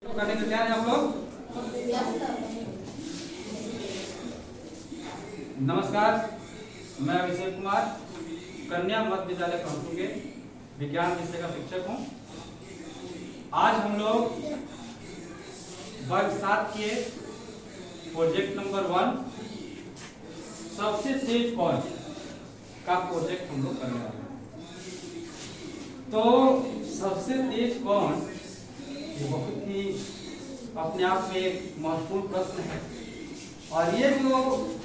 करने के तैयार हैं आप लोग? नमस्कार, मैं अभिषेक कुमार कन्या मध्य विद्यालय कानपुर के विज्ञान विषय का शिक्षक हूँ। आज हम लोग वर्ग 7 के प्रोजेक्ट नंबर 1 सबसे तेज कौन का प्रोजेक्ट हम लोग करने वाले हैं। तो सबसे तेज कौन बहुत ही अपने आप में एक महत्वपूर्ण प्रश्न है और ये जो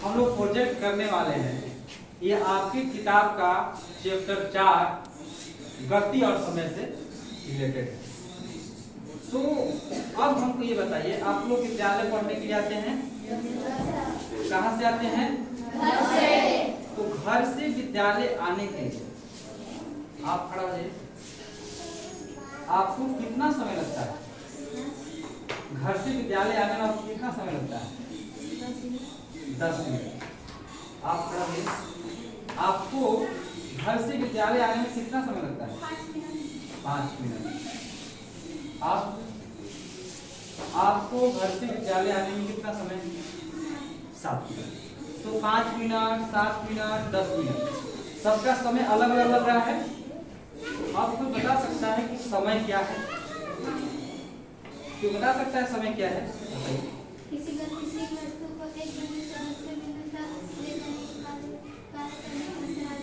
हम लोग प्रोजेक्ट करने वाले हैं ये आपकी किताब का चैप्टर 4 गति और समय से रिलेटेड है। तो अब हमको ये बताइए, आप लोग विद्यालय पढ़ने के लिए आते हैं? कहाँ से आते हैं? घर से। तो घर से विद्यालय आने के लिए आप खड़ा हो जाइए। आपको कितना समय लगता है? घर से विद्यालय आने में आपको कितना समय लगता है? 10 मिनट। आप खड़ा होइए। आपको घर से विद्यालय आने में कितना समय लगता है? 5 मिनट। आपको घर से विद्यालय आने में कितना समय? 7 मिनट। तो 5 मिनट, 7 मिनट, 10 मिनट, सबका समय अलग अलग लग रहा है। आपको बता सकता है कि समय क्या है? क्यों बता सकता है समय क्या है? बताइए। किसी वस्तु को एक बिंदु से दूसरे बिंदु तक ले जाने के बाद कार्य करने के अंतराल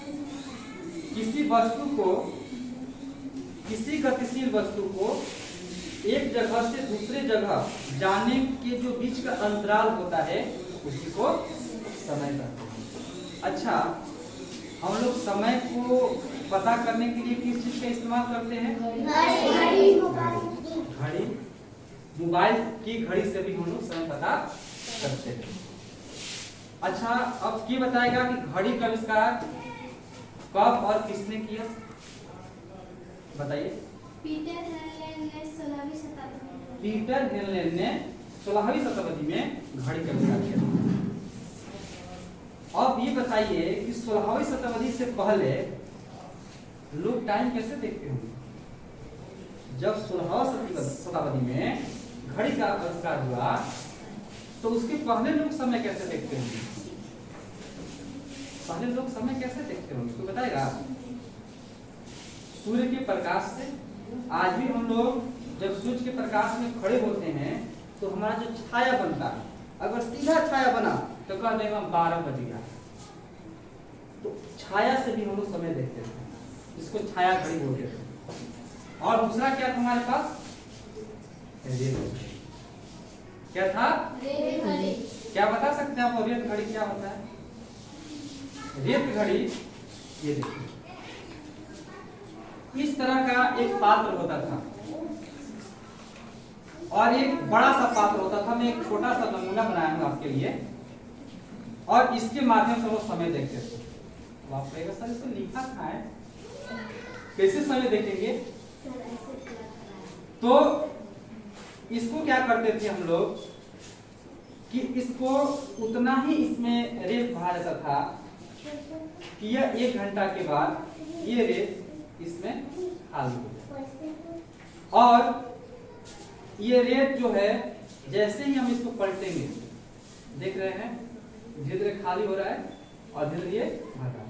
किसी गतिशील वस्तु को एक जगह से दूसरे जगह जाने के जो बीच का अंतराल होता है उसी को समय कहते हैं। अच्छा, हम लोग समय को पता करने के लिए किस चीज का इस्तेमाल करते हैं? घड़ी। मोबाइल की घड़ी से भी हम लोग समय पता करते हैं। अच्छा, अब ये बताएगा कि घड़ी का आविष्कार कब और किसने किया? बताइए। पीटर हेनले ने 16वीं शताब्दी में पीटर हेनले ने 16वीं शताब्दी में घड़ी का आविष्कार किया। अब ये बताइए कि 16वीं शताब्दी से पहले लोग टाइम कैसे देखते होंगे? जब 16वीं शताब्दी में घड़ी का आविष्कार हुआ तो उसके पहले लोग समय कैसे देखते होंगे? पहले लोग समय कैसे देखते होंगे तो बताएगा? सूर्य के प्रकाश से। आज भी हम लोग जब सूर्य के प्रकाश में खड़े होते हैं तो हमारा जो छाया बनता है, अगर सीधा छाया बना तो कह देगा 12 बज गया। तो छाया से भी हम लोग समय देखते हैं, जिसको छाया घड़ी बोलते हैं। और दूसरा क्या था हमारे पास? रेत। क्या था? रेत घड़ी। क्या बता सकते हैं आप रेत घड़ी क्या होता है? रेत घड़ी ये देखिए, इस तरह का एक पात्र होता था और एक बड़ा सा पात्र होता था। मैं एक छोटा सा नमूना बनाया हूं आपके लिए और इसके माध्यम से वो समय देखते थे। आप कहेगा सर इसको लिखा था है, कैसे समय देखेंगे? तो इसको क्या करते थे हम लोग कि इसको उतना ही इसमें रेत भरा जाता था कि यह 1 घंटा के बाद ये रेत इसमें खाली हो जाए। और ये रेत जो है जैसे ही हम इसको पलटेंगे, देख रहे हैं धीरे धीरे खाली हो रहा है और धीरे धीरे भर रहा है।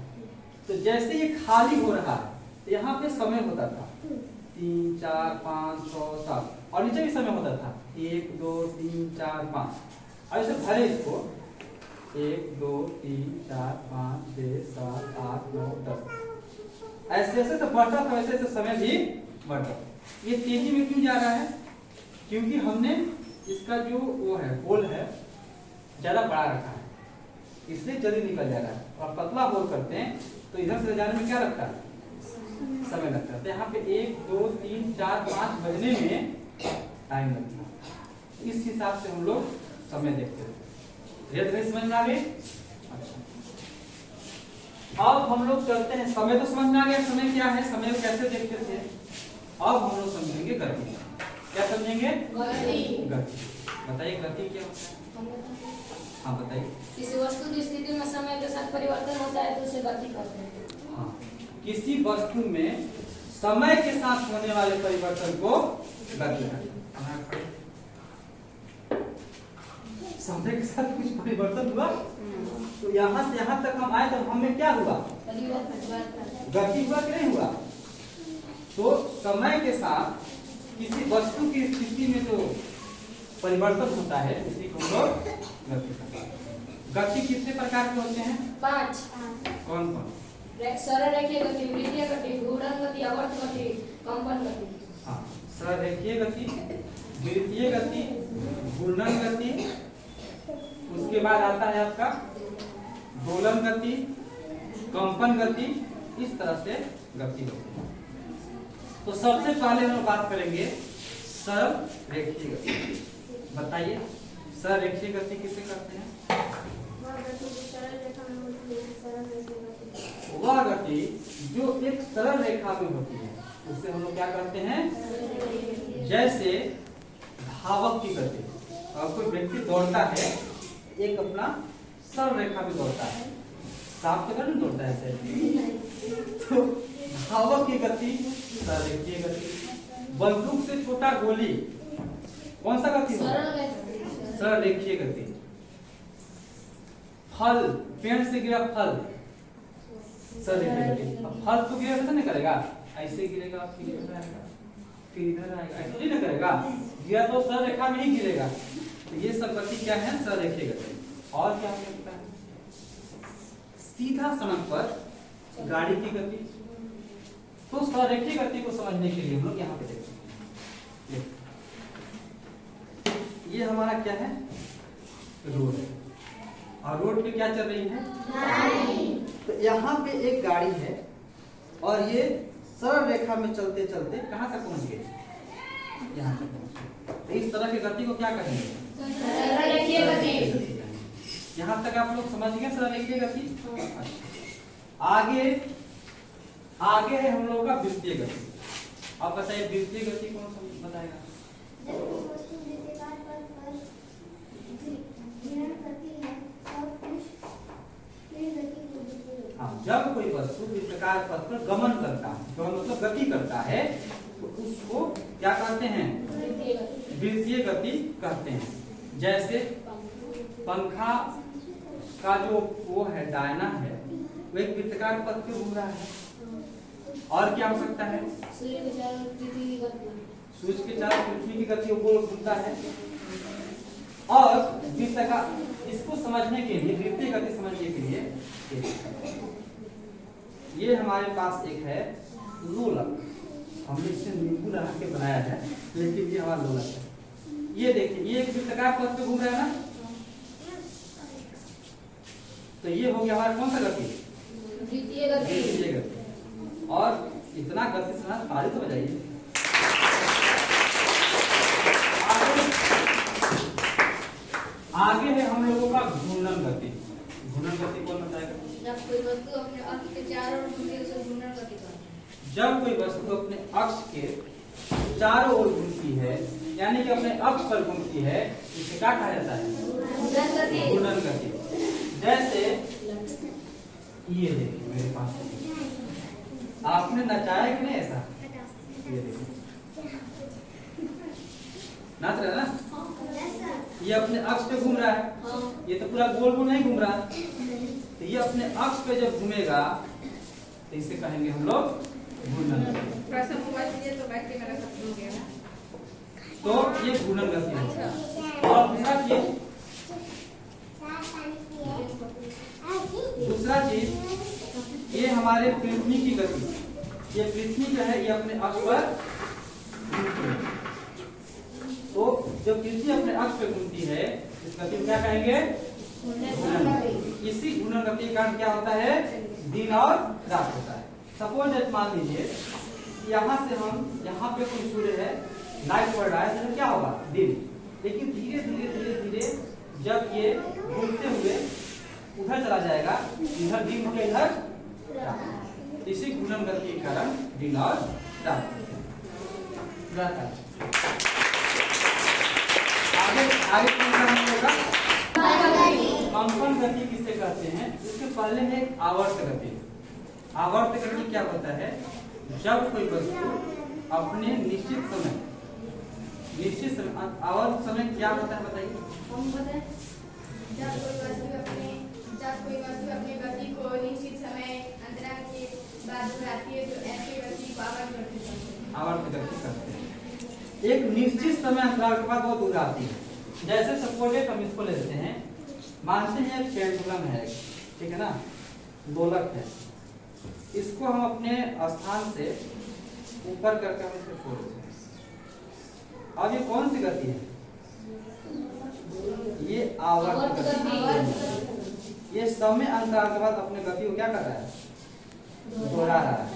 तो जैसे ये खाली हो रहा है यहाँ पे समय होता था 3, 4, 5, 6, 7 और नीचे भी समय होता था 1, 2, 3, 4, 5। और ऐसे भरे इसको 1, 2, 3, 4, 5, 6, 7, 8, 9, 10 ऐसे ऐसे तो बढ़ता था, वैसे ऐसे समय भी बढ़ता। ये तेजी में क्यों जा रहा है? क्योंकि हमने इसका जो वो है होल है ज्यादा बड़ा रखा है, इसलिए जल्दी निकल जा रहा है। और पतला होल करते हैं तो इधर से जाने में क्या लगता है? समय लगता है। तो यहाँ पे 1, 2, 3, 4, 5 बजने में टाइम लगता है। इस हिसाब से हम लोग समय देखते हैं। धीरे समझ में आ गई? अच्छा, अब हम लोग चलते हैं। समय तो समझ में आ गया, समय क्या है, समय को कैसे देखते थे। अब हम लोग समझेंगे गति। क्या समझेंगे? गति। बताइए गति क्या होता है? हाँ बताइए। किसी वस्तु की स्थिति में समय के साथ परिवर्तन होता है तो उसे गति कहते हैं। हाँ, किसी वस्तु में समय के साथ होने वाले परिवर्तन को गति कहते हैं। समय के साथ कुछ परिवर्तन हुआ। तो यहाँ से यहाँ तक हम आए तो हमें क्या हुआ, गति हुआ कि नहीं हुआ। तो समय के साथ किसी वस्तु की स्थिति में जो परिवर्तन होता है उसी को हम लोग गति कहते हैं। गति कितने प्रकार के होते हैं? 5। कौन कौन? सरल रेखीय गति, वृत्तीय गति, घूर्णन गति, आवर्त गति, कंपन गति। हाँ, सरल रेखीय गति, वृत्तीय गति, घूर्णन गति, उसके बाद आता है आपका दोलन गति, कंपन गति, इस तरह से गति होती है। तो सबसे पहले हम बात करेंगे सरल रेखीय गति। बताइए सरल रेखीय गति किसे कहते हैं? वह गति जो एक सरल रेखा में होती है उसे हम लोग क्या कहते हैं? जैसे धावक की गति, और कोई व्यक्ति दौड़ता है एक अपना सरल रेखा में दौड़ता है, साफ तो नहीं दौड़ता है तो धावक की गति सरल रेखीय गति। बंदूक से छोटा गोली कौन सा गति होगा? सरल रेखीय गति। फल, पेड़ से गिरा फल, सरल रेखीय गति। फल तो गिरा कैसे नहीं करेगा, ऐसे गिरेगा फिर इधर आएगा फिर इधर आएगा, ऐसे नहीं करेगा, गिरा तो सरल रेखा में ही गिरेगा। तो ये सब गति क्या है? सरल रेखीय गति। और क्या हो सकता है? सीधा सड़क पर गाड़ी की गति। तो सरल रेखीय गति को समझने के लिए हम लोग यहाँ पे देखते हैं, ये हमारा क्या है? रोड है, और रोड पे क्या चल रही है? गाड़ी। तो यहाँ पे एक गाड़ी है और ये सरल रेखा में चलते चलते कहाँ तक पहुँच गए? यहाँ तक पहुँच गए। तो इस तरह की गति को क्या कहेंगे? सरल रेखीय गति। यहाँ तक आप लोग समझ गए सरल रेखीय गति। आगे आगे है हम लोगों का वृत्तीय गति। आप बताइए वृत्तीय गति कौन सा बताएगा? हाँ, जब कोई वस्तु वृत्ताकार पथ पर गमन करता है, गमन मतलब गति करता है, तो उसको क्या कहते हैं? वृत्तीय गति कहते हैं। जैसे पंखा का जो वो है दायना है वो एक वृत्ताकार पथ पे घूम रहा है। और क्या हो सकता है? सूर्य के चारों पृथ्वी की गति वो घूमता है। और वृत्ताकार, इसको समझने के लिए, वृत्तीय गति समझने के लिए ये हमारे पास एक है लोलक। हमने इसे नींबू लगा के बनाया है, लेकिन ये हमारा लोलक है। ये देखिए, ये एक वृत्ताकार पथ पे घूम रहा है ना, तो ये हो गया हमारा कौन सा गति? वृत्तीय गति। वृत्तीय गति। और इतना गति से ताली तो बजाइए। आगे है हम लोगों का घूर्णन गति। घूर्णन गति कौन बताएगा? जब कोई वस्तु अपने अक्ष के चारों ओर घूमती है उसे घूर्णन गति कहते हैं। जब कोई वस्तु अपने अक्ष के चारों ओर घूमती है, यानी कि अपने अक्ष पर घूमती है, इसे क्या कहा जाता है? घूर्णन गति। जैसे ये देखिए मेरे पास, आपने नचाया कि नहीं ऐसा? ये देखिए नाच रहा है ना, ये अपने अक्ष पे घूम रहा है, ये तो पूरा गोल गोल नहीं घूम रहा। तो ये अपने अक्ष पे जब घूमेगा तो इसे कहेंगे हम लोग घूर्णन गति। तो ये घूर्णन गति है। और दूसरा चीज ये हमारे पृथ्वी की गति। ये पृथ्वी जो है ये अपने अक्ष पर घूमती है। तो जब पृथ्वी अपने अक्ष पे घूमती है इस गति को क्या कहेंगे? घूर्णन गति। इसी घूर्णन गति के कारण क्या होता है? दिन और रात होता है। सपोज मान लीजिए यहाँ से हम, यहाँ पे कोई सूर्य है, लाइट पड़ रहा है, तो क्या होगा? दिन। लेकिन धीरे धीरे धीरे धीरे जब ये घूमते हुए उधर चला जाएगा, इधर दिन होगा, इधर रात। इसी घूर्णन गति के कारण दिन और रात रहता है। आगे कंपन गति किसे कहते हैं? इसके पहले है आवर्त गति। आवर्त गति क्या होता है? जब कोई वस्तु अपने निश्चित समय, आवर्त समय क्या होता है बताइए? जब कोई वस्तु अपनी गति को निश्चित समय अंतराल के बाद दोहराती है तो ऐसी गति को आवर्त गति कहते हैं। आवर्त गति कहते हैं। एक निश्चित समय अंतराल के बाद वो दोहराती है। जैसे सपोज हम इसको ले लेते हैं, मानते हैं एक पेंडुलम है, ठीक है ना, दोलक है, इसको हम अपने स्थान से ऊपर करके हम इसको छोड़ देते हैं। अब ये कौन सी गति है? ये आवर्त गति। ये समय अंतराल के बाद अपने गति को क्या कर रहा है? दोहरा रहा है।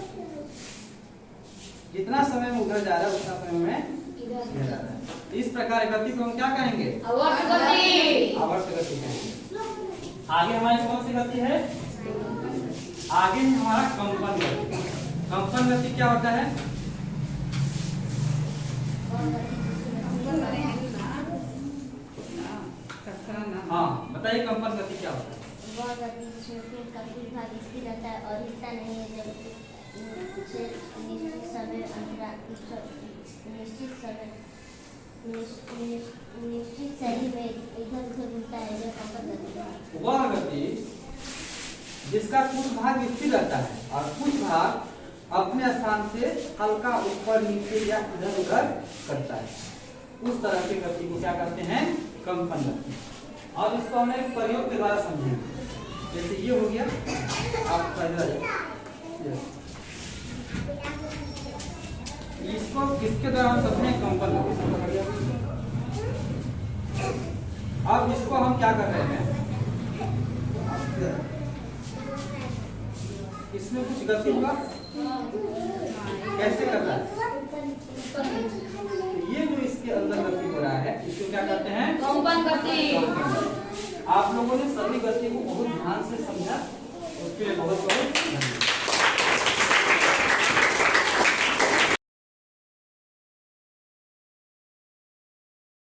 जितना समय में उधर जा रहा है उतना समय में इधर जा रहा है। इस प्रकार की गति को हम क्या कहेंगे? आवर्त गति। आवर्त गति कहेंगे। आगे हमारी कौन सी गति है? आगे है हमारा कंपन गति। कंपन गति क्या होता है? हाँ बताइए, कंपन गति क्या होता है? वह गति जिसमें पेड़ का कुछ भाग स्थिर रहता है और हिलता नहीं है, जब उसे निश्चित समय निश्चित शैली में इधर उधर घूमता है, यह कंपन गति है। वह गति जिसका कुछ भाग स्थिर रहता है और कुछ भाग अपने स्थान से हल्का ऊपर नीचे या इधर उधर करता है, उस तरह की गति को क्या कहते हैं? कंपन गति। अब इसको हम एक प्रयोग के द्वारा समझेंगे। जैसे ये हो गया, आप इसको किसके द्वारा हम समझें? कंपन गति। अब इसको हम क्या कर रहे हैं? इसमें कुछ गति हुआ, कैसे कर रहा है? ये जो इसके अंदर गति हो रहा है इसको क्या कहते हैं? कंपन गति। आप लोगों ने सभी गति को बहुत ध्यान से समझा, उसके लिए बहुत बहुत धन्यवाद।